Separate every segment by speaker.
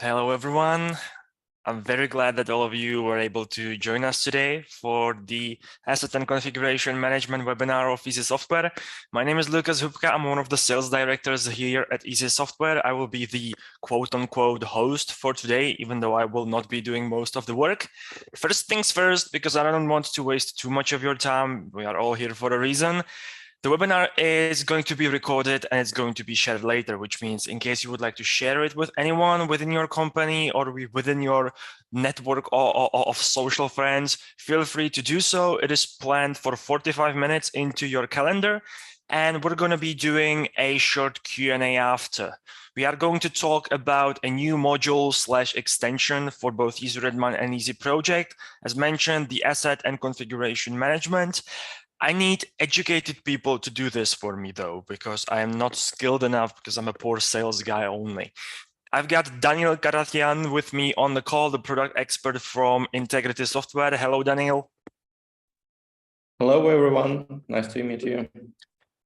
Speaker 1: Hello, everyone. I'm very glad that all of you were able to join us today for the Asset and Configuration Management webinar of Easy Software. My name is Lucas Hupka. I'm one of the sales directors here at Easy Software. I will be the quote-unquote host for today, even though I will not be doing most of the work. First things first, because I don't want to waste too much of your time. We are all here for a reason. The webinar is going to be recorded and it's going to be shared later, which means in case you would like to share it with anyone within your company or within your network of social friends, feel free to do so. It is planned for 45 minutes into your calendar, and we're going to be doing a short Q&A after. We are going to talk about a new module / extension for both EasyRedmine and Easy Project. As mentioned, the Asset and Configuration Management. I need educated people to do this for me, though, because I am not skilled enough, because I'm a poor sales guy only. I've got Daniel Karathian with me on the call, the product expert from Integrity Software. Hello, Daniel.
Speaker 2: Hello, everyone. Nice to meet you.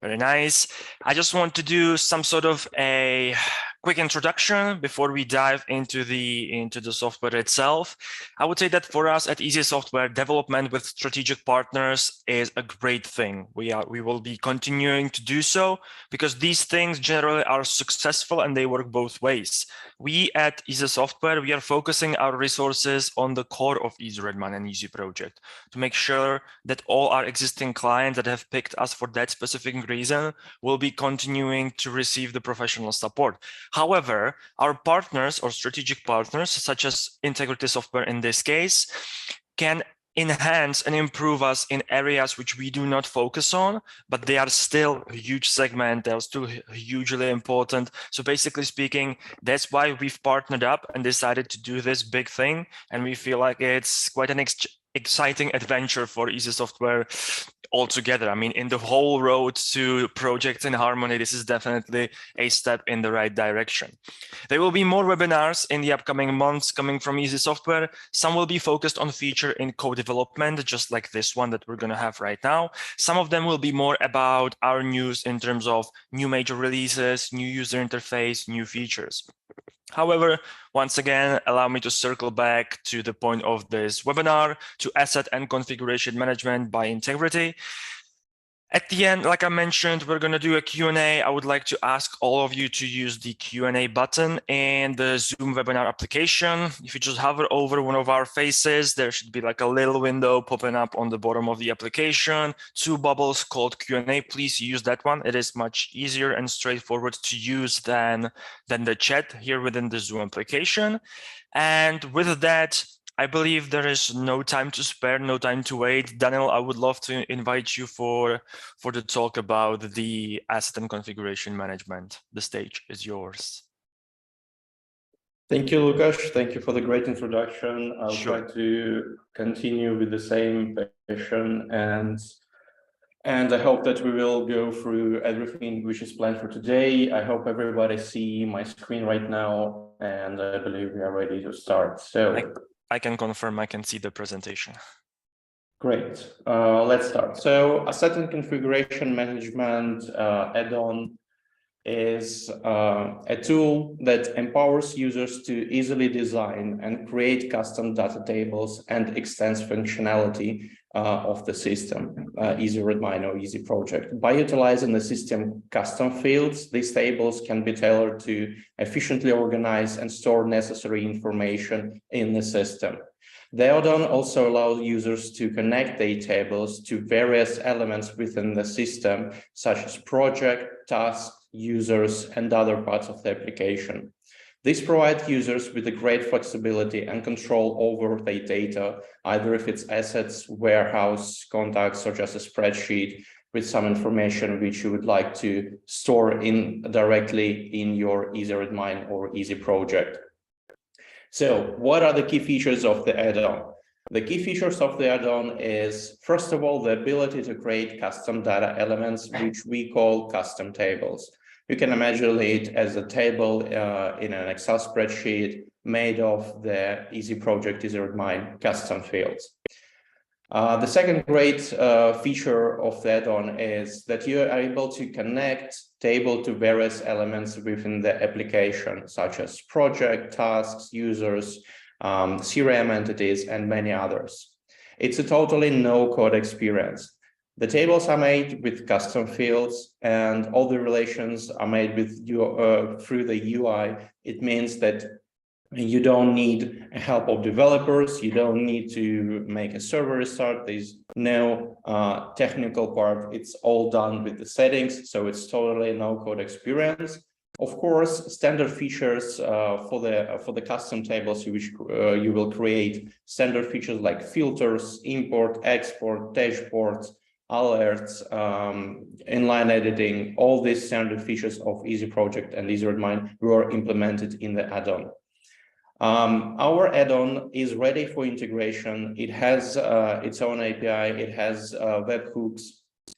Speaker 1: Very nice. I just want to do some sort of a quick introduction before we dive into the software itself. I would say that for us at Easy Software, development with strategic partners is a great thing. We will be continuing to do so because these things generally are successful and they work both ways. We at Easy Software, we are focusing our resources on the core of EasyRedmine and Easy Project to make sure that all our existing clients that have picked us for that specific reason will be continuing to receive the professional support. However, our partners or strategic partners, such as Integrity Software in this case, can enhance and improve us in areas which we do not focus on, but they are still a huge segment. They are still hugely important. So basically speaking, that's why we've partnered up and decided to do this big thing. And we feel like it's quite an exciting adventure for Easy Software altogether. I mean, in the whole road to projects in harmony, this is definitely a step in the right direction. There will be more webinars in the upcoming months coming from Easy Software. Some will be focused on feature in co-development, just like this one that we're going to have right now. Some of them will be more about our news in terms of new major releases, new user interface, new features. However, once again, allow me to circle back to the point of this webinar, to Asset and Configuration Management by Integrity. At the end, like I mentioned, we're going to do a Q&A. I would like to ask all of you to use the Q&A button in the Zoom webinar application. If you just hover over one of our faces, there should be like a little window popping up on the bottom of the application, 2 bubbles called Q&A. Please use that one. It is much easier and straightforward to use than the chat here within the Zoom application. And with that, I believe there is no time to spare, no time to wait. Daniel, I would love to invite you for the talk about the Asset and Configuration Management. The stage is yours.
Speaker 2: Thank you, Lukasz. Thank you for the great introduction. I'll
Speaker 1: Sure.
Speaker 2: try to continue with the same passion, and I hope that we will go through everything which is planned for today. I hope everybody see my screen right now, and I believe we are ready to start. So
Speaker 1: I can confirm I can see the presentation.
Speaker 2: Great. Let's start. So Asset and Configuration Management add-on is a tool that empowers users to easily design and create custom data tables and extends functionality of the system, EasyRedmine or Easy Project. By utilizing the system custom fields, these tables can be tailored to efficiently organize and store necessary information in the system. The add-on also allows users to connect their tables to various elements within the system, such as project, tasks, users, and other parts of the application. This provides users with a great flexibility and control over their data, either if it's assets, warehouse, contacts, or just a spreadsheet with some information which you would like to store directly in your EasyRedmine or Easy Project. So what are the key features of the add-on? The key features of the add-on is, first of all, the ability to create custom data elements, which we call custom tables. You can imagine it as a table in an Excel spreadsheet made of the Easy Project, EasyRedmine custom fields. The second great feature of the add-on is that you are able to connect table to various elements within the application, such as project, tasks, users, CRM entities, and many others. It's a totally no-code experience. The tables are made with custom fields, and all the relations are made with through the UI. It means that you don't need help of developers. You don't need to make a server restart. There's no technical part. It's all done with the settings, so it's totally no-code experience. Of course, standard features for the custom tables which you will create. Standard features like filters, import, export, dashboards, alerts, inline editing. All these standard features of Easy Project and Easy Redmine were implemented in the add-on. Our add-on is ready for integration. It has its own API. It has webhooks.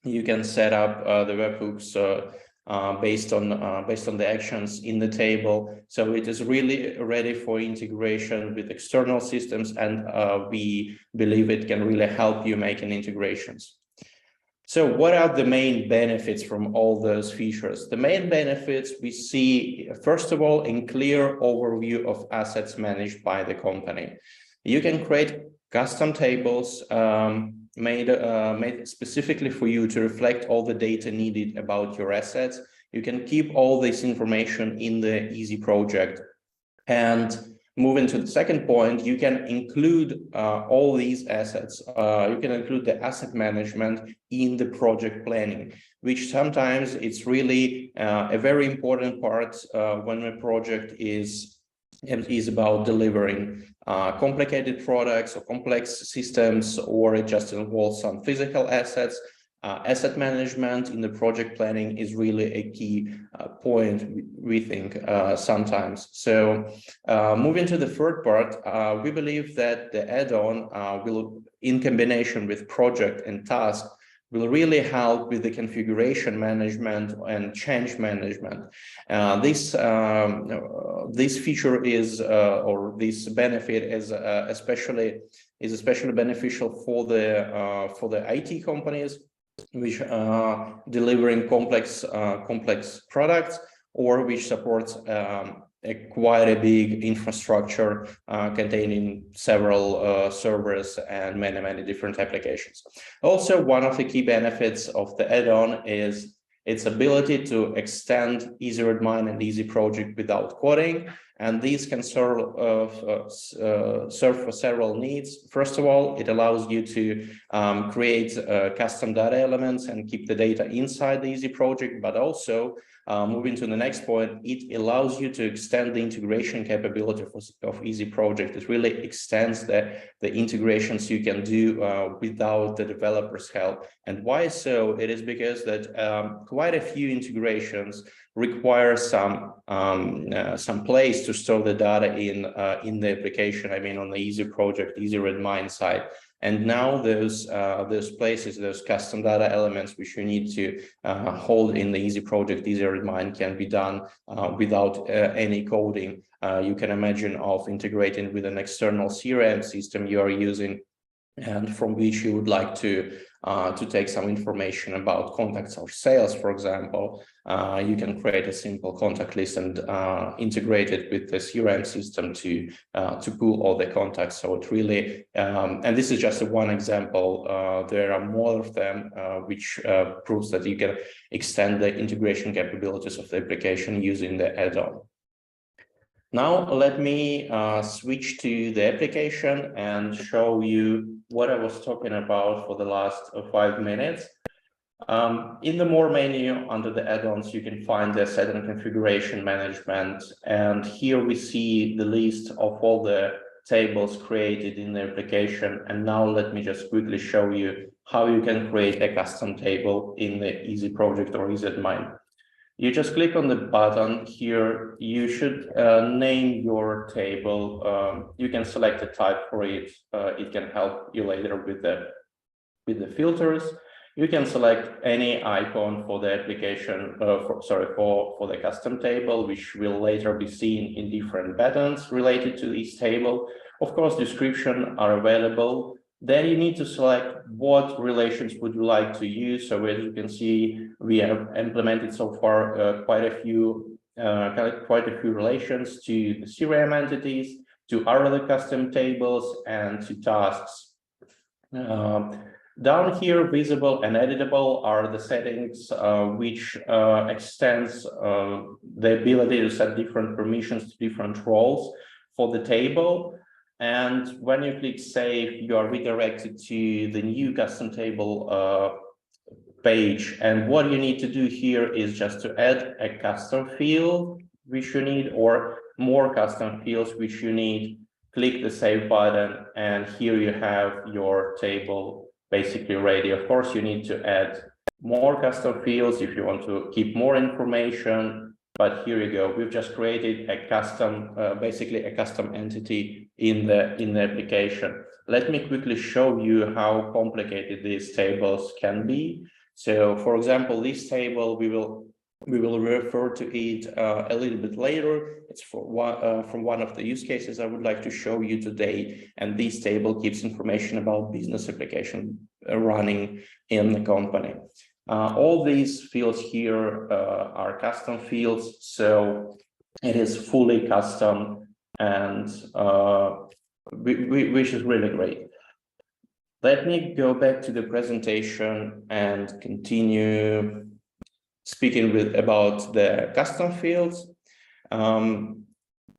Speaker 2: You can set up the webhooks based on the actions in the table. So it is really ready for integration with external systems, and we believe it can really help you making integrations. So what are the main benefits from all those features? The main benefits we see, first of all, in clear overview of assets managed by the company. You can create custom tables made specifically for you to reflect all the data needed about your assets. You can keep all this information in the Easy project. And moving to the second point, you can include all these assets. You can include the asset management in the project planning, which sometimes it's really a very important part when a project is about delivering complicated products or complex systems, or it just involves some physical assets. Asset management in the project planning is really a key point, we think, sometimes. So moving to the third part, we believe that the add-on will, in combination with project and task, will really help with the configuration management and change management. This feature is, or this benefit is especially beneficial for the IT companies, which are delivering complex products, or which supports quite a big infrastructure containing several servers and many different applications. Also, one of the key benefits of the add-on is its ability to extend Easy Redmine and Easy Project without coding, and these can serve for several needs. First of all, it allows you to create custom data elements and keep the data inside the Easy Project, but also moving to the next point, it allows you to extend the integration capability of Easy Project. It really extends the integrations you can do without the developer's help. And why so? It is because that quite a few integrations require some place to store the data in the application. I mean, on the Easy Project, Easy Redmine side. And now those places, those custom data elements which you need to hold in the Easy Project, Easy Redmine, can be done without any coding. You can imagine of integrating with an external CRM system you are using, and from which you would like to take some information about contacts or sales, for example. You can create a simple contact list and integrate it with the CRM system to pull all the contacts. So it really, and this is just one example. There are more of them, which proves that you can extend the integration capabilities of the application using the add-on. Now, let me switch to the application and show you what I was talking about for the last 5 minutes. In the More menu under the add-ons, you can find the Asseet Configuration Management. And here we see the list of all the tables created in the application. And now let me just quickly show you how you can create a custom table in the Easy Project or Easy Redmine. You just click on the button here. You should name your table. You can select a type for it. It can help you later with the filters. You can select any icon for the application, for the custom table, which will later be seen in different buttons related to this table. Of course, description are available. Then you need to select what relations would you like to use. So as you can see, we have implemented so far quite a few relations to the CRM entities, to our other custom tables, and to tasks. Down here, visible and editable are the settings which extends the ability to set different permissions to different roles for the table. And when you click save, you are redirected to the new custom table page. And what you need to do here is just to add a custom field which you need, or more custom fields which you need. Click the save button, and here you have your table basically ready. Of course, you need to add more custom fields if you want to keep more information, but here you go. We've just created a custom, basically a custom entity in the application. Let me quickly show you how complicated these tables can be. So, for example, this table, we will refer to it a little bit later. It's from one of the use cases I would like to show you today. And this table gives information about business application running in the company. All these fields here are custom fields, so it is fully custom, and which is really great. Let me go back to the presentation and continue speaking about the custom fields.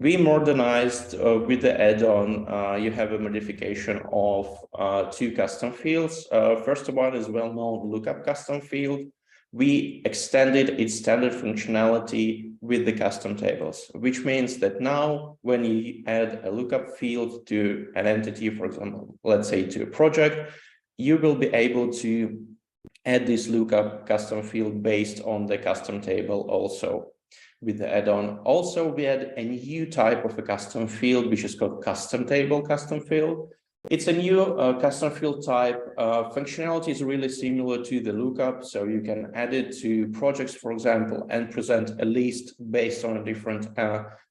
Speaker 2: We modernized with the add-on. You have a modification of two custom fields. First one is well-known lookup custom field. We extended its standard functionality with the custom tables, which means that now when you add a lookup field to an entity, for example, let's say to a project, you will be able to add this lookup custom field based on the custom table also with the add-on. Also, we add a new type of a custom field, which is called custom table custom field. It's a new custom field type. Functionality is really similar to the lookup, so you can add it to projects, for example, and present a list based on a different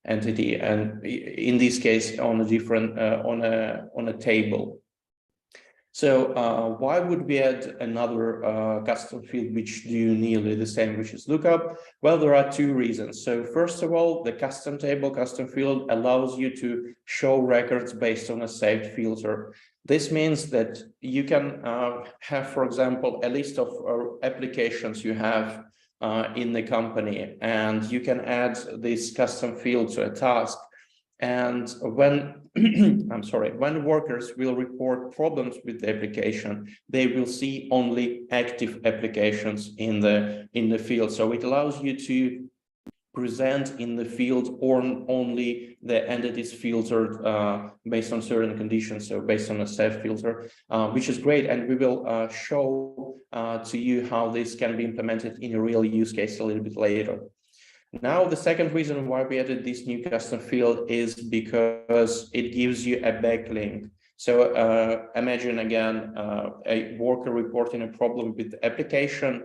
Speaker 2: entity, and in this case, on a different on a table. So why would we add another custom field which do nearly the same, which is lookup? Well, there are two reasons. So first of all, the custom table custom field allows you to show records based on a saved filter. This means that you can have, for example, a list of applications you have in the company, and you can add this custom field to a task. And when when workers will report problems with the application, they will see only active applications in the field. So it allows you to present in the field or only the entities filtered based on certain conditions, so based on a saved filter, which is great. And we will show to you how this can be implemented in a real use case a little bit later. Now, the second reason why we added this new custom field is because it gives you a backlink. So imagine again, a worker reporting a problem with the application.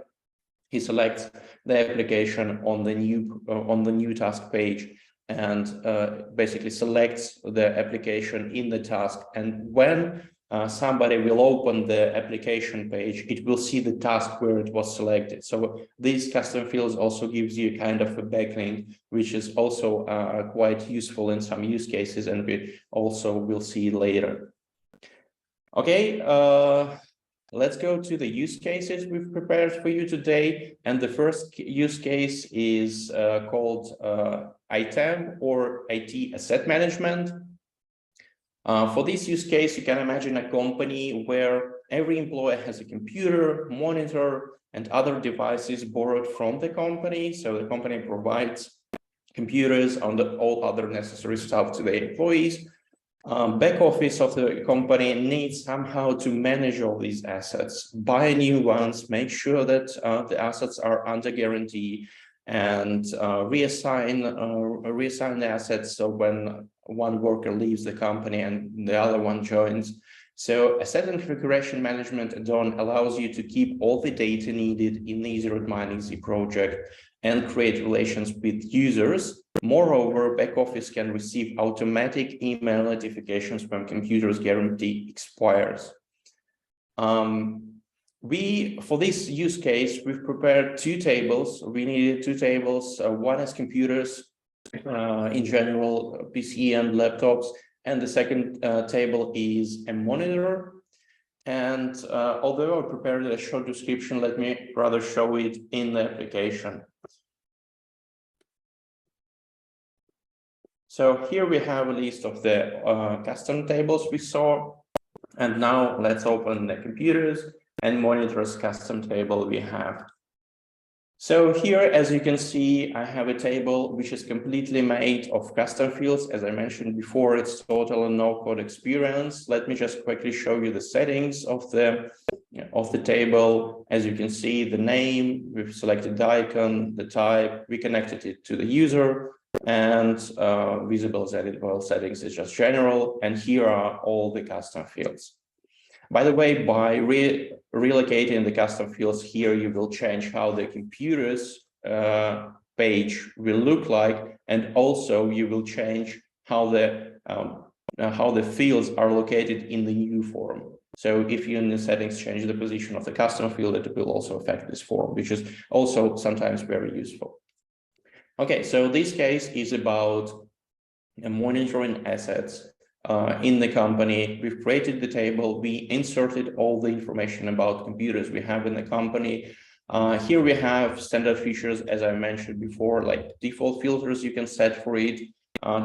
Speaker 2: He selects the application on the new task page and basically selects the application in the task. And when somebody will open the application page, it will see the task where it was selected. So these custom fields also gives you kind of a backlink, which is also quite useful in some use cases, and we also will see later. Okay, let's go to the use cases we've prepared for you today. And the first use case is called ITAM, or IT Asset Management. For this use case, you can imagine a company where every employee has a computer, monitor, and other devices borrowed from the company. So the company provides computers and all other necessary stuff to the employees. Back office of the company needs somehow to manage all these assets, buy new ones, make sure that the assets are under guarantee, and reassign the assets. So when one worker leaves the company and the other one joins. So Asset Configuration Management add-on allows you to keep all the data needed in the Easy8 Easy project and create relations with users. Moreover, back office can receive automatic email notifications when computer's guarantee expires. For this use case, we've prepared two tables. We needed two tables. One is computers, in general, PC and laptops, and the second table is a monitor. And although I prepared a short description, let me rather show it in the application. So here we have a list of the custom tables we saw. And now let's open the computers and monitors custom table we have. So here, as you can see, I have a table which is completely made of custom fields. As I mentioned before, it's total and no code experience. Let me just quickly show you the settings of the table. As you can see, the name, we've selected the icon, the type, we connected it to the user, and visible editable settings is just general. And here are all the custom fields. By the way, by relocating the custom fields here, you will change how the computers page will look like, and also you will change how the fields are located in the new form. So if you in the settings change the position of the custom field, it will also affect this form, which is also sometimes very useful. Okay, so this case is about monitoring assets in the company. We've created the table, we inserted all the information about computers we have in the company. Here we have standard features, as I mentioned before, like default filters you can set for it.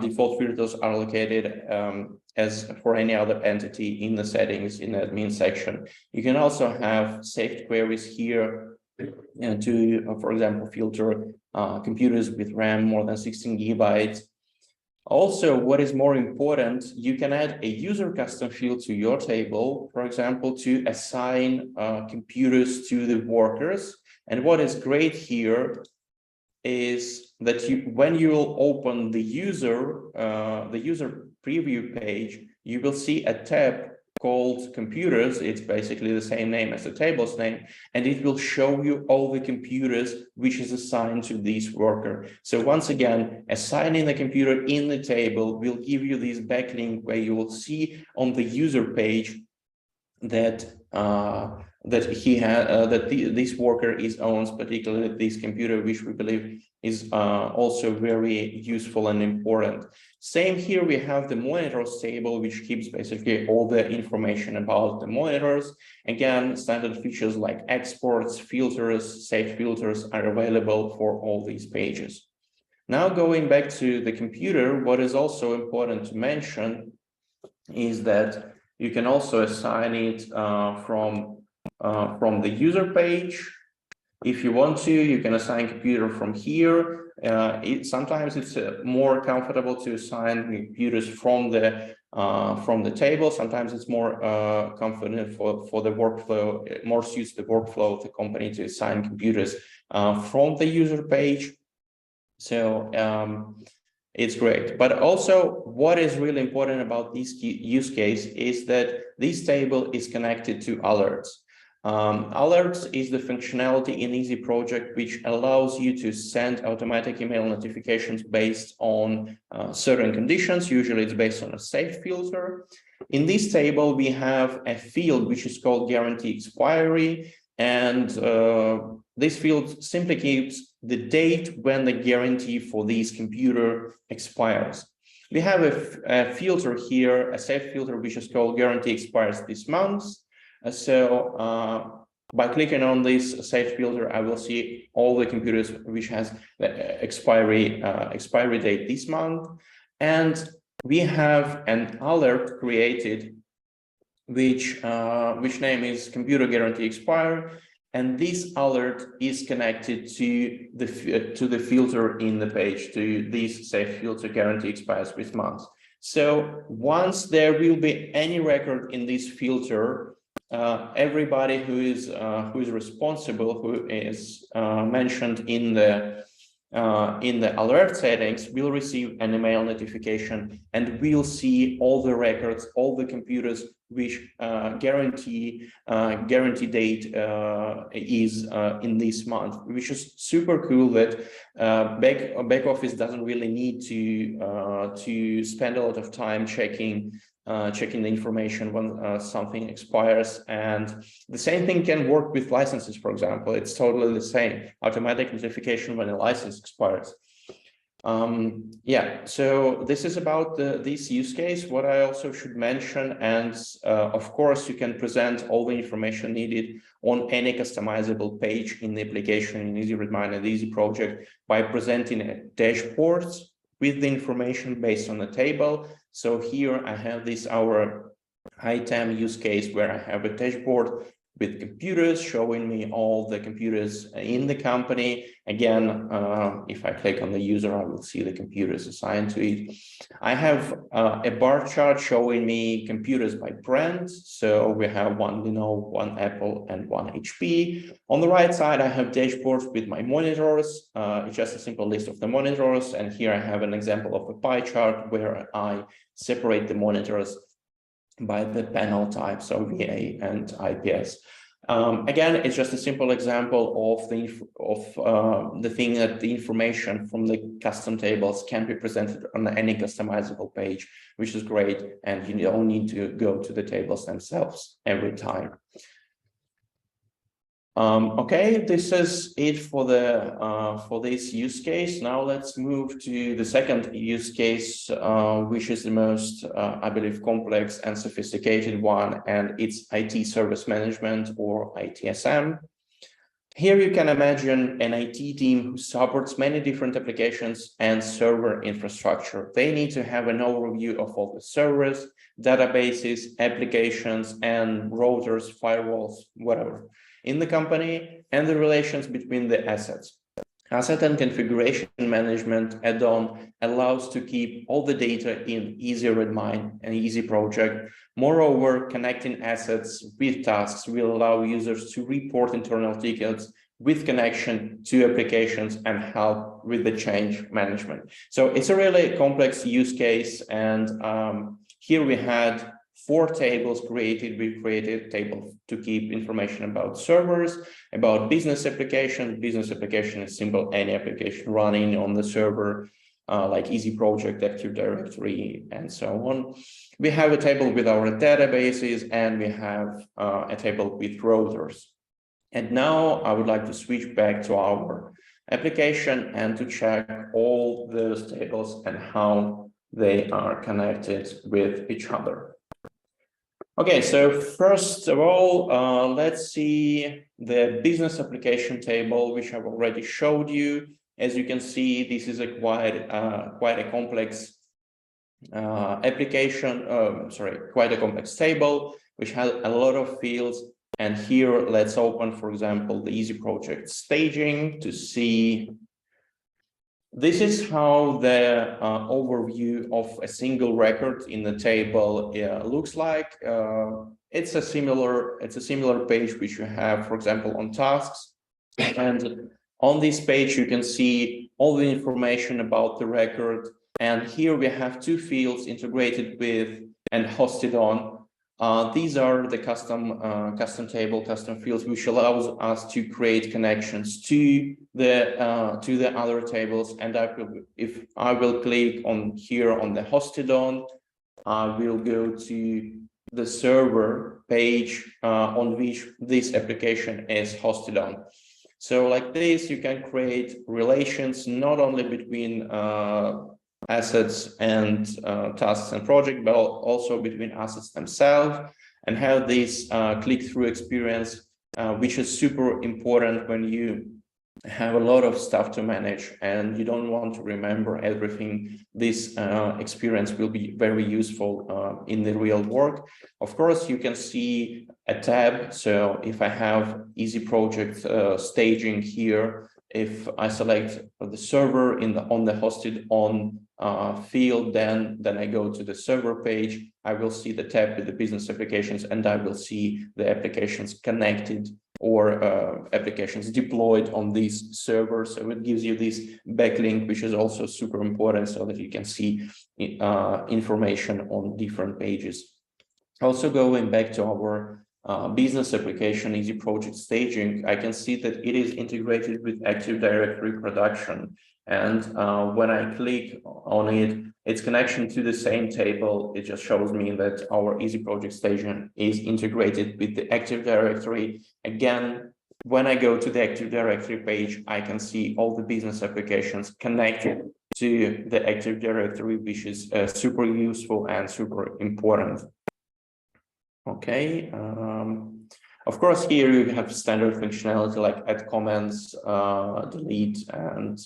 Speaker 2: Default filters are located as for any other entity in the settings in the admin section. You can also have saved queries here to, for example, filter computers with RAM more than 16 gigabytes. Also, what is more important, you can add a user custom field to your table, for example, to assign computers to the workers. And what is great here is that when you will open the user preview page, you will see a tab called computers. It's basically the same name as the table's name, and it will show you all the computers which is assigned to this worker. So once again, assigning the computer in the table will give you this backlink where you will see on the user page that this worker owns particularly this computer, which we believe is also very useful and important. Same here, we have the monitors table, which keeps basically all the information about the monitors. Again, standard features like exports, filters, saved filters are available for all these pages. Now going back to the computer, what is also important to mention is that you can also assign it from the user page. If you want to, you can assign computer from here. Sometimes it's more comfortable to assign computers from the table. Sometimes it's more confident for the workflow, more suits the workflow of the company to assign computers from the user page. So it's great. But also what is really important about this use case is that this table is connected to alerts. Alerts is the functionality in Easy Project which allows you to send automatic email notifications based on certain conditions. Usually it's based on a saved filter. In this table, we have a field which is called guarantee expiry, and this field simply keeps the date when the guarantee for this computer expires. We have a filter here, a saved filter, which is called guarantee expires this month. By clicking on this saved filter, I will see all the computers which has the expiry date this month. And we have an alert created which name is computer guarantee expire, and this alert is connected to the filter in the page, to this save filter guarantee expires this month. So once there will be any record in this filter, everybody who is responsible, who is mentioned in the alert settings, will receive an email notification, and we'll see all the records, all the computers which guarantee date is in this month, which is super cool. That back office doesn't really need to spend a lot of time checking checking the information when something expires. And the same thing can work with licenses, for example. It's totally the same. Automatic notification when a license expires. Yeah, so this is about this use case. What I also should mention, and of course, you can present all the information needed on any customizable page in the application in EasyRedMine and Easy Project by presenting a dashboard with the information based on the table. So here I have this our ITAM use case where I have a dashboard with computers showing me all the computers in the company. Again, if I click on the user, I will see the computers assigned to it. I have a bar chart showing me computers by brand. So we have one Lenovo, one Apple, and one HP. On the right side, I have dashboards with my monitors. It's just a simple list of the monitors. And here I have an example of a pie chart where I separate the monitors by the panel type, so VA and IPS. Again, it's just a simple example of the thing that the information from the custom tables can be presented on any customizable page, which is great, and you don't need to go to the tables themselves every time. Okay, this is it for this use case. Now let's move to the second use case, which is the most, I believe, complex and sophisticated one, and it's IT service management, or ITSM. Here you can imagine an IT team who supports many different applications and server infrastructure. They need to have an overview of all the servers, databases, applications, and routers, firewalls, whatever, in the company, and the relations between the assets. Asset and configuration management add-on allows to keep all the data in EasyRedMine and Easy Project. Moreover, connecting assets with tasks will allow users to report internal tickets with connection to applications and help with the change management. So it's a really complex use case, and here we had 4 tables created. We created tables to keep information about servers, about business application. Business application is simple, any application running on the server, like Easy Project, Active Directory, and so on. We have a table with our databases, and we have a table with routers. And now I would like to switch back to our application and to check all those tables and how they are connected with each other. Okay, so first of all, let's see the business application table, which I've already showed you. As you can see, this is a quite a complex quite a complex table, which has a lot of fields. And here, let's open, for example, the Easy Project staging to see. This is how the overview of a single record in the table looks like. It's a similar page which you have, for example, on tasks. And on this page, you can see all the information about the record. And here we have 2 fields integrated with and hosted on. These are the custom table, custom fields, which allows us to create connections to the other tables. And if I will click on here on the hosted on, I will go to the server page on which this application is hosted on. So like this, you can create relations not only between assets and tasks and project, but also between assets themselves, and have this click-through experience, which is super important when you have a lot of stuff to manage and you don't want to remember everything. This experience will be very useful in the real work. Of course, you can see a tab. So if I have Easy Project staging here, if I select the server on the hosted on field, then I go to the server page. I will see the tab with the business applications, and I will see the applications connected or applications deployed on these servers. So it gives you this backlink, which is also super important, so that you can see information on different pages. Also, going back to our business application Easy Project staging, I can see that it is integrated with Active Directory production. And when I click on it, its connection to the same table, it just shows me that our Easy Project Station is integrated with the Active Directory. Again, when I go to the Active Directory page, I can see all the business applications connected to the Active Directory, which is super useful and super important. Okay. Of course, here you have standard functionality like add comments, delete, and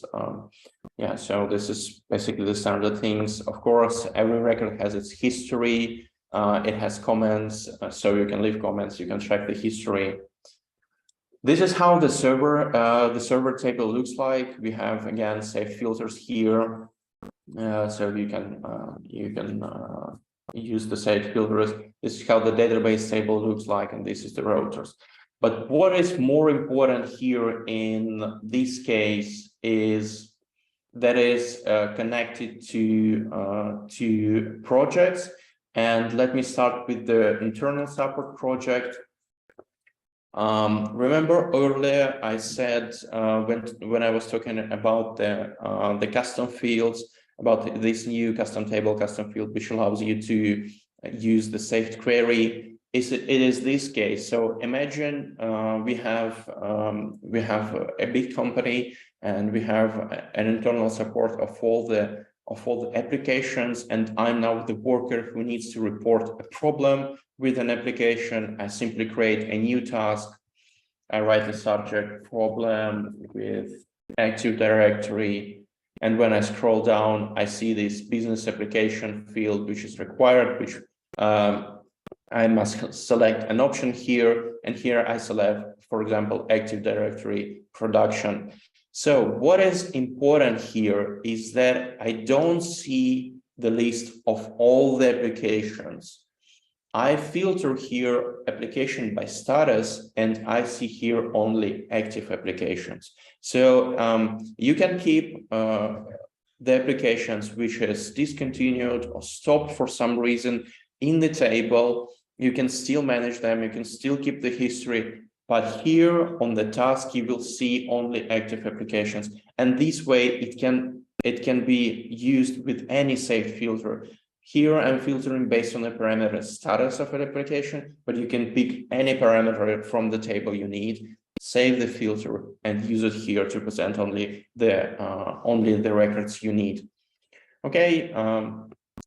Speaker 2: yeah, so this is basically the standard things. Of course, every record has its history. It has comments, so you can leave comments, you can track the history. This is how the server table looks like. We have, again, saved filters here, so you can use the saved filters. This is how the database table looks like, and this is the routers. But what is more important here in this case is that is connected to projects. And let me start with the internal support project. Remember earlier I said when I was talking about the custom fields, about this new custom table, custom field, which allows you to use the saved query. It is this case. So imagine we have a big company, and we have an internal support of all the applications, and I'm now the worker who needs to report a problem with an application. I simply create a new task. I write the subject problem with Active Directory. And when I scroll down, I see this business application field, which is required, which I must select an option here. And here I select, for example, Active Directory production. So what is important here is that I don't see the list of all the applications. I filter here application by status, and I see here only active applications. So you can keep the applications which is discontinued or stopped for some reason in the table. You can still manage them. You can still keep the history. But here on the task, you will see only active applications. And this way it can be used with any saved filter. Here I'm filtering based on the parameter status of an application, but you can pick any parameter from the table you need, save the filter, and use it here to present only the records you need. Okay,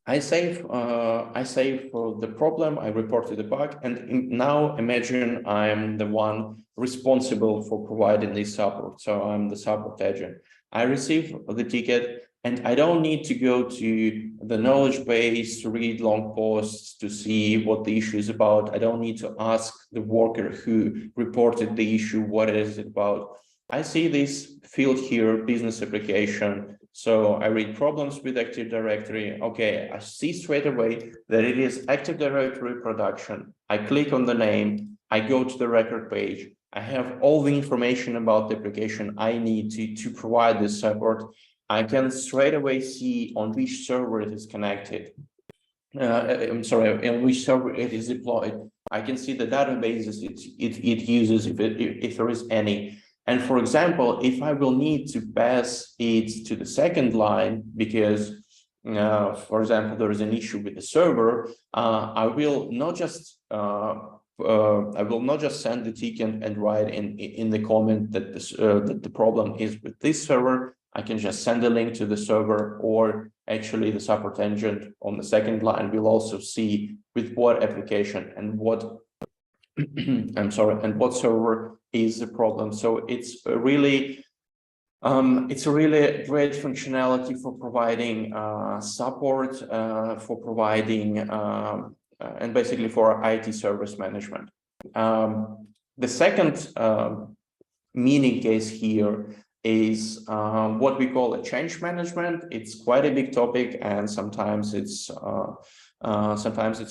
Speaker 2: I save the problem, I reported the bug, and now imagine I'm the one responsible for providing this support. So I'm the support agent. I receive the ticket, and I don't need to go to the knowledge base to read long posts to see what the issue is about. I don't need to ask the worker who reported the issue, what is it about. I see this field here, business application. So I read problems with Active Directory. Okay, I see straight away that it is Active Directory production. I click on the name, I go to the record page. I have all the information about the application I need to provide this support. I can straight away see on which server it is connected. I'm sorry, in which server it is deployed. I can see the databases it uses, if there is any. And for example, if I will need to pass it to the second line because, for example, there is an issue with the server, I will not just send the ticket and write in the comment that that the problem is with this server. I can just send a link to the server, or actually the support engine on the second line will also see with what application and what I'm sorry, and what server is the problem. So it's a really great functionality for providing support, for providing and basically for IT service management. The second meaning case here is what we call a change management. It's quite a big topic, and sometimes it's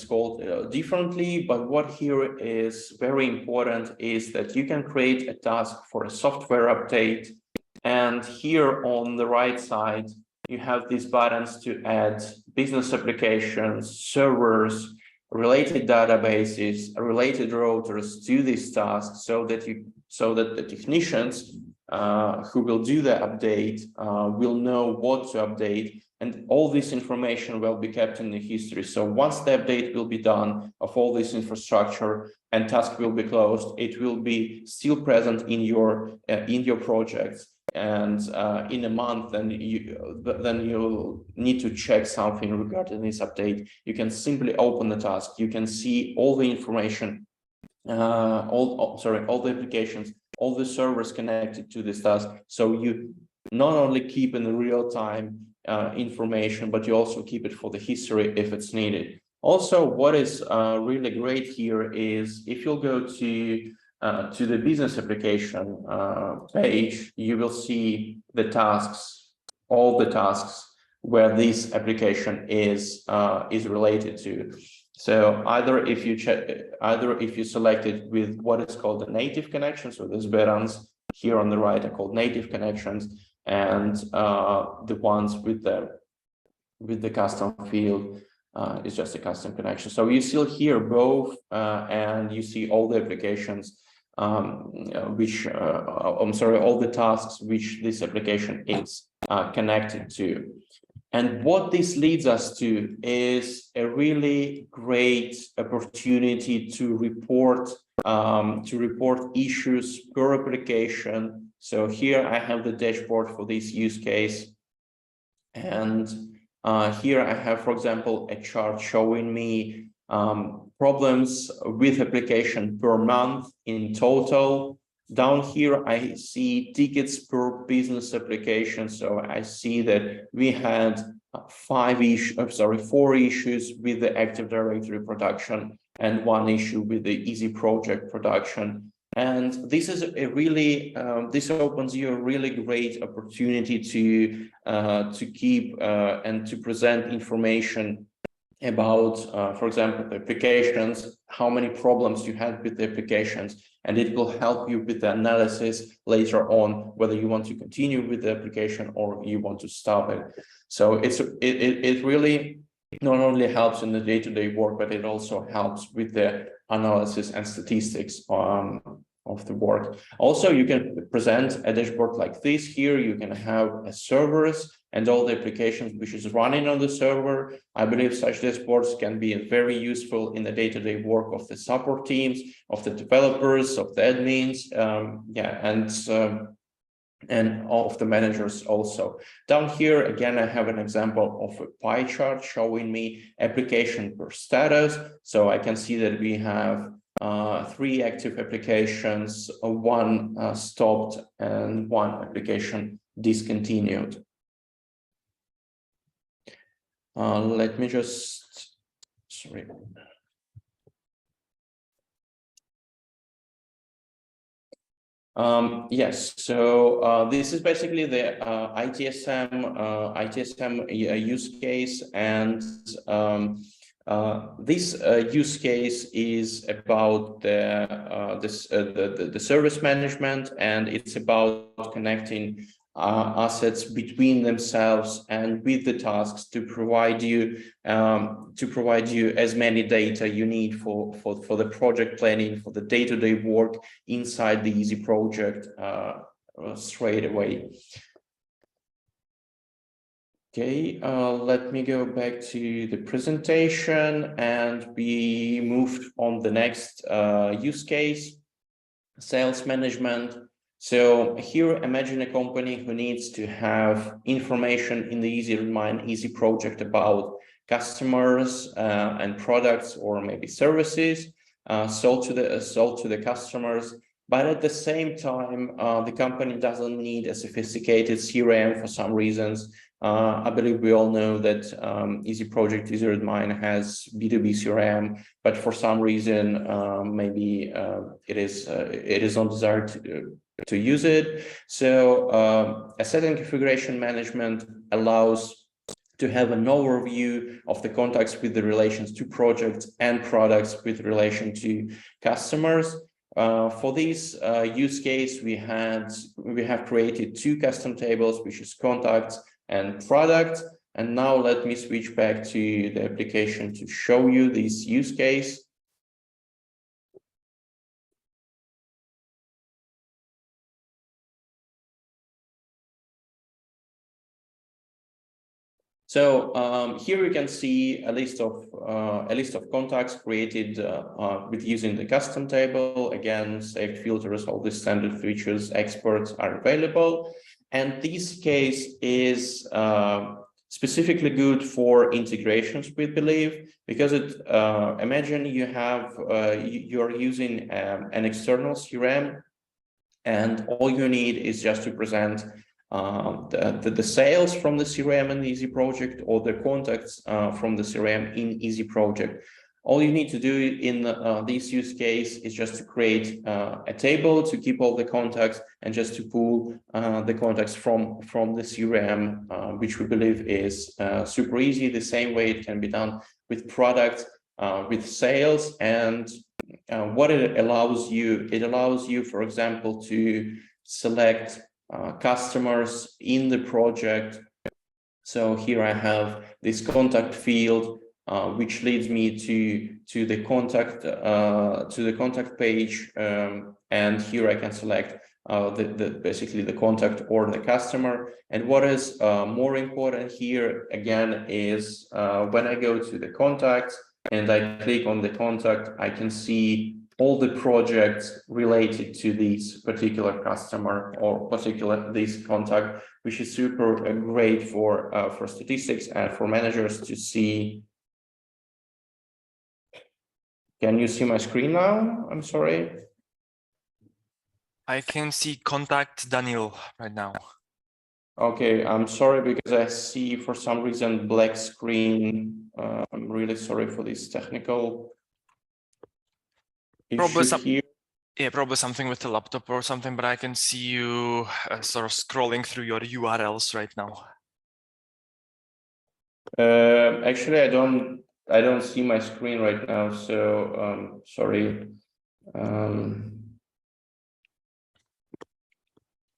Speaker 2: called differently, but what here is very important is that you can create a task for a software update, and here on the right side you have these buttons to add business applications, servers, related databases, related routers to this task, so that the technicians who will do the update will know what to update, and all this information will be kept in the history. So once the update will be done of all this infrastructure and task will be closed, it will be still present in your projects. And in a month, then you'll need to check something regarding this update. You can simply open the task. You can see all the information, all the applications, all the servers connected to this task. So you not only keep in the real-time information, but you also keep it for the history if it's needed. Also, what is really great here is if you'll go to the business application page, you will see the tasks, all the tasks where this application is related to. So either if you select it with what is called the native connection, so these buttons here on the right are called native connections, and the ones with the custom field is just a custom connection. So you still hear both, and you see all the applications all the tasks which this application is connected to. And what this leads us to is a really great opportunity to report issues per application. So here I have the dashboard for this use case, and here I have, for example, a chart showing me problems with application per month in total. Down here, I see tickets per business application. So I see that we had 4 issues with the Active Directory production and 1 issue with the Easy Project production. And this is a really this opens you a really great opportunity to keep and to present information about, for example, the applications, how many problems you had with the applications, and it will help you with the analysis later on, whether you want to continue with the application or you want to stop it. So it really not only helps in the day-to-day work, but it also helps with the analysis and statistics of the work. Also, you can present a dashboard like this here. You can have a servers and all the applications which is running on the server. I believe such dashboards can be very useful in the day-to-day work of the support teams, of the developers, of the admins, and all of the managers also. Down here, again, I have an example of a pie chart showing me application per status. So I can see that we have 3 active applications, 1 stopped, and 1 application discontinued. Let me just, sorry. Yes, so this is basically the ITSM use case, and this use case is about the service management, and it's about connecting assets between themselves and with the tasks to provide you as many data you need for the project planning, for the day-to-day work inside the Easy project straight away. Okay, let me go back to the presentation, and we move on the next use case, sales management. So here, imagine a company who needs to have information in the Easy project about customers and products, or maybe services sold to the customers. But at the same time, the company doesn't need a sophisticated CRM for some reasons. I believe we all know that Easy Project Easy8 has B2B CRM, but for some reason, maybe it is not desired to use it. So Asseet Configuration Management allows to have an overview of the contacts with the relations to projects and products with relation to customers. For this use case, we have created 2 custom tables, which is contacts and products. And now let me switch back to the application to show you this use case. So here you can see a list of contacts created with using the custom table. Again, saved filters, all the standard features, exports are available. And this case is specifically good for integrations, we believe, because imagine you are using an external CRM, and all you need is just to present the sales from the CRM in the Easy project, or the contacts from the CRM in Easy project. All you need to do in this use case is just to create a table to keep all the contacts, and just to pull the contacts from the CRM, which we believe is super easy. The same way it can be done with products, with sales. And what it allows you, for example, to select customers in the project. So here I have this contact field, which leads me to the contact page, and here I can select basically the contact or the customer. And what is more important here again is when I go to the contacts and I click on the contact, I can see all the projects related to this particular customer or this contact, which is super great for statistics and for managers to see. Can you see my screen now? I'm sorry.
Speaker 1: I can see contact Daniel right now.
Speaker 2: Okay, I'm sorry because I see for some reason black screen. I'm really sorry for this technical issue here.
Speaker 1: Yeah, probably something with the laptop or something, but I can see you sort of scrolling through your URLs right now.
Speaker 2: Actually, I don't see my screen right now, so sorry.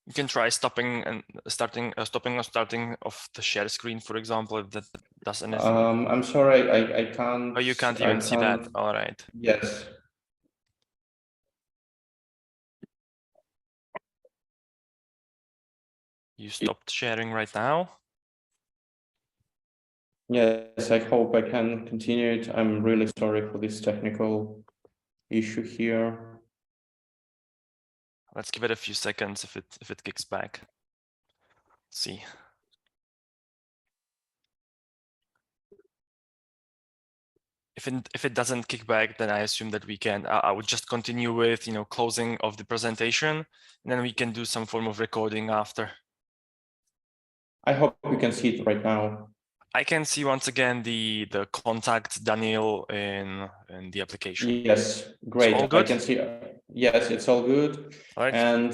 Speaker 1: You can try stopping and starting or starting off the share screen, for example, if that does anything.
Speaker 2: I'm sorry, I can't.
Speaker 1: Oh, you can't even see that. All right.
Speaker 2: Yes.
Speaker 1: You stopped sharing right now.
Speaker 2: Yes, I hope I can continue it. I'm really sorry for this technical issue here.
Speaker 1: Let's give it a few seconds if it kicks back. Let's see. If it doesn't kick back, then I assume that we can. I would just continue with closing of the presentation, and then we can do some form of recording after.
Speaker 2: I hope you can see it right now.
Speaker 1: I can see once again the contact Daniel in the application.
Speaker 2: Yes, great.
Speaker 1: All good?
Speaker 2: I can see. Yes, it's all good.
Speaker 1: All right.
Speaker 2: And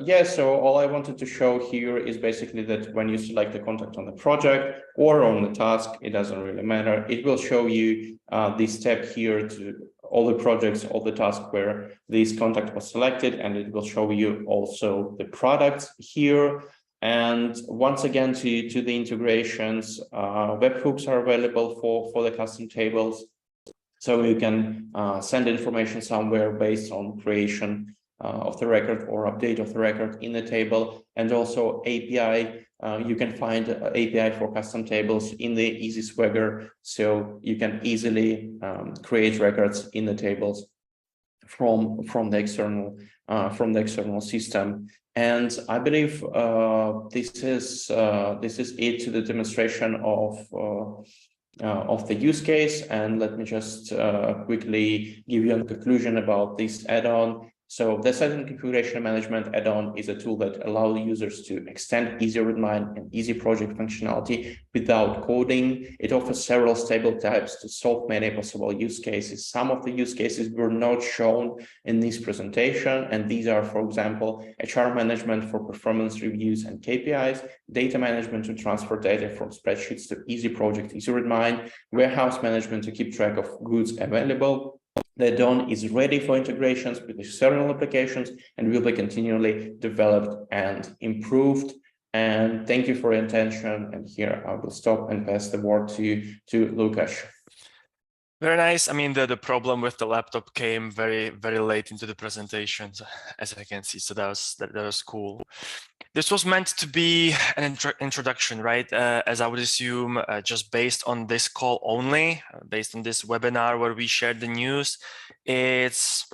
Speaker 2: yeah, so all I wanted to show here is basically that when you select the contact on the project or on the task, it doesn't really matter. It will show you this tab here to all the projects, all the tasks where this contact was selected, and it will show you also the products here. And once again, to the integrations, webhooks are available for the custom tables. So you can send information somewhere based on creation of the record or update of the record in the table. And also API, you can find API for custom tables in the Easy Swagger. So you can easily create records in the tables from the external system. And I believe this is it to the demonstration of the use case. And let me just quickly give you a conclusion about this add-on. So the Asseet Configuration Management add-on is a tool that allows users to extend easy read-mine and easy project functionality without coding. It offers several stable types to solve many possible use cases. Some of the use cases were not shown in this presentation, and these are, for example, HR management for performance reviews and KPIs, data management to transfer data from spreadsheets to easy project, easy read-mine, warehouse management to keep track of goods available. The add-on is ready for integrations with external applications and will be continually developed and improved. And thank you for your attention. And here I will stop and pass the word to Lukasz.
Speaker 1: Very nice. I mean, the problem with the laptop came very, very late into the presentation, as I can see. So that was cool. This was meant to be an introduction, right? As I would assume, just based on this call only, based on this webinar where we shared the news, it's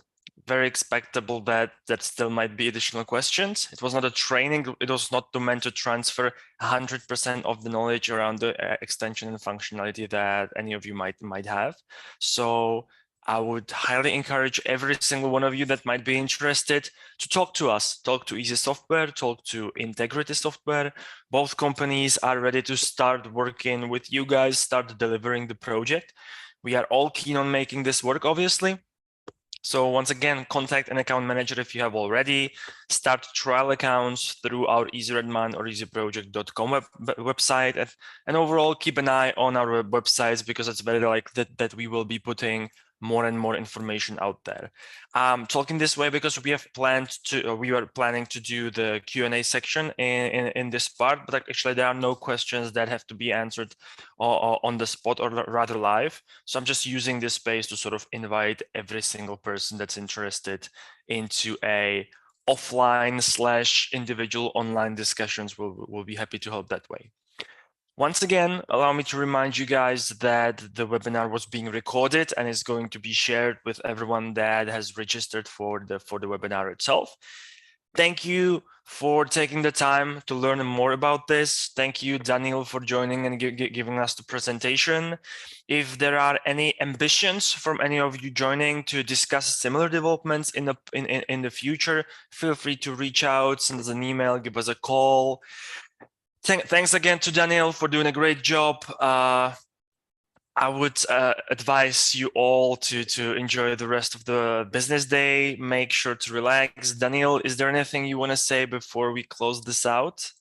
Speaker 1: very expectable that still might be additional questions. It was not a training. It was not meant to transfer 100% of the knowledge around the extension and functionality that any of you might have. So I would highly encourage every single one of you that might be interested to talk to us, talk to Easy Software, talk to Integrity Software. Both companies are ready to start working with you guys, start delivering the project. We are all keen on making this work, obviously. So once again, contact an account manager if you have already. Start trial accounts through our EasyRedman or easyproject.com website. And overall, keep an eye on our websites because it's very likely that we will be putting more and more information out there. Talking this way because we are planning to do the Q&A section in this part, but actually there are no questions that have to be answered on the spot or rather live. So I'm just using this space to sort of invite every single person that's interested into a offline/individual online discussions. We'll be happy to help that way. Once again, allow me to remind you guys that the webinar was being recorded and is going to be shared with everyone that has registered for the webinar itself. Thank you for taking the time to learn more about this. Thank you, Daniel, for joining and giving us the presentation. If there are any ambitions from any of you joining to discuss similar developments in the future, feel free to reach out, send us an email, give us a call. Thanks again to Daniel for doing a great job. I would advise you all to enjoy the rest of the business day. Make sure to relax. Daniel, is there anything you want to say before we close this out?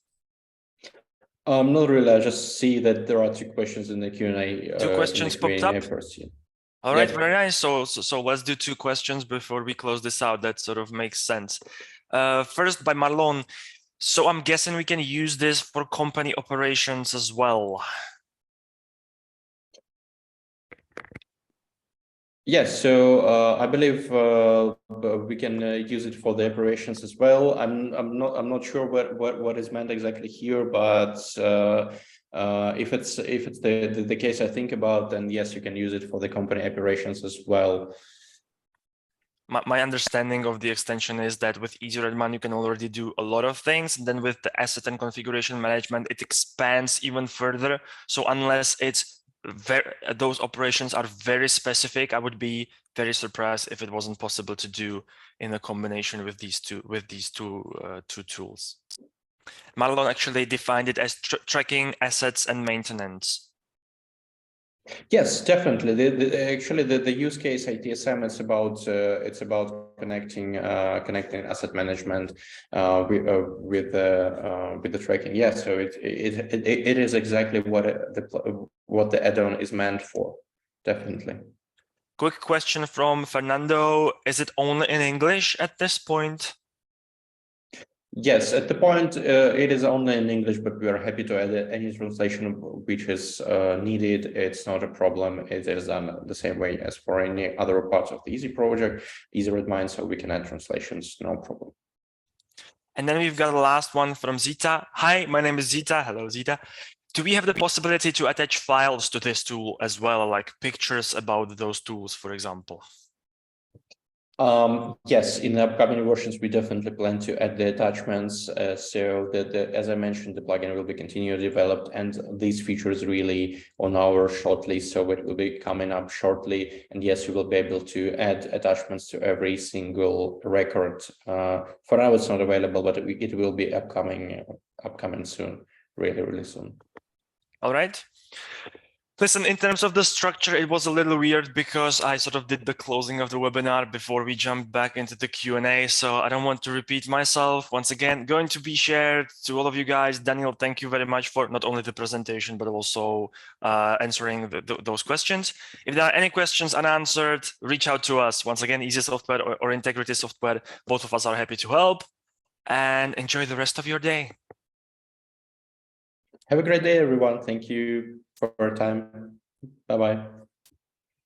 Speaker 2: Not really. I just see that there are 2 questions in the Q&A.
Speaker 1: 2 questions popped up. All right, very nice. So let's do 2 questions before we close this out. That sort of makes sense. First, by Marlon. So I'm guessing we can use this for company operations as well.
Speaker 2: Yes, so I believe we can use it for the operations as well. I'm not sure what is meant exactly here, but if it's the case I think about, then yes, you can use it for the company operations as well.
Speaker 1: My understanding of the extension is that with EasyRedman, you can already do a lot of things. And then with the asset and configuration management, it expands even further. So unless those operations are very specific, I would be very surprised if it wasn't possible to do in a combination with these two tools. Marlon actually defined it as tracking assets and maintenance.
Speaker 2: Yes, definitely. Actually, the use case ITSM it's about connecting asset management with the tracking. Yes, so it is exactly what the add-on is meant for. Definitely.
Speaker 1: Quick question from Fernando: is it only in English at this point?
Speaker 2: Yes, at the point it is only in English, but we are happy to add any translation which is needed. It's not a problem. It is done the same way as for any other parts of the Easy project, EasyRedman, so we can add translations, no problem.
Speaker 1: And then we've got the last one from Zita. Hi, my name is Zita. Hello, Zita. Do we have the possibility to attach files to this tool as well, like pictures about those tools, for example?
Speaker 2: Yes, in the upcoming versions, we definitely plan to add the attachments. So that, as I mentioned, the plugin will be continually developed, and these features really on our shortlist. So it will be coming up shortly. And yes, you will be able to add attachments to every single record. For now, it's not available, but it will be upcoming soon, really soon. All
Speaker 1: right. Listen, in terms of the structure, it was a little weird because I sort of did the closing of the webinar before we jumped back into the Q&A. So I don't want to repeat myself. Once again, going to be shared to all of you guys. Daniel, thank you very much for not only the presentation, but also answering those questions. If there are any questions unanswered, reach out to us. Once again, Easy Software or Integrity Software, both of us are happy to help. And enjoy the rest of your day.
Speaker 2: Have a great day, everyone. Thank you for your time. Bye-bye.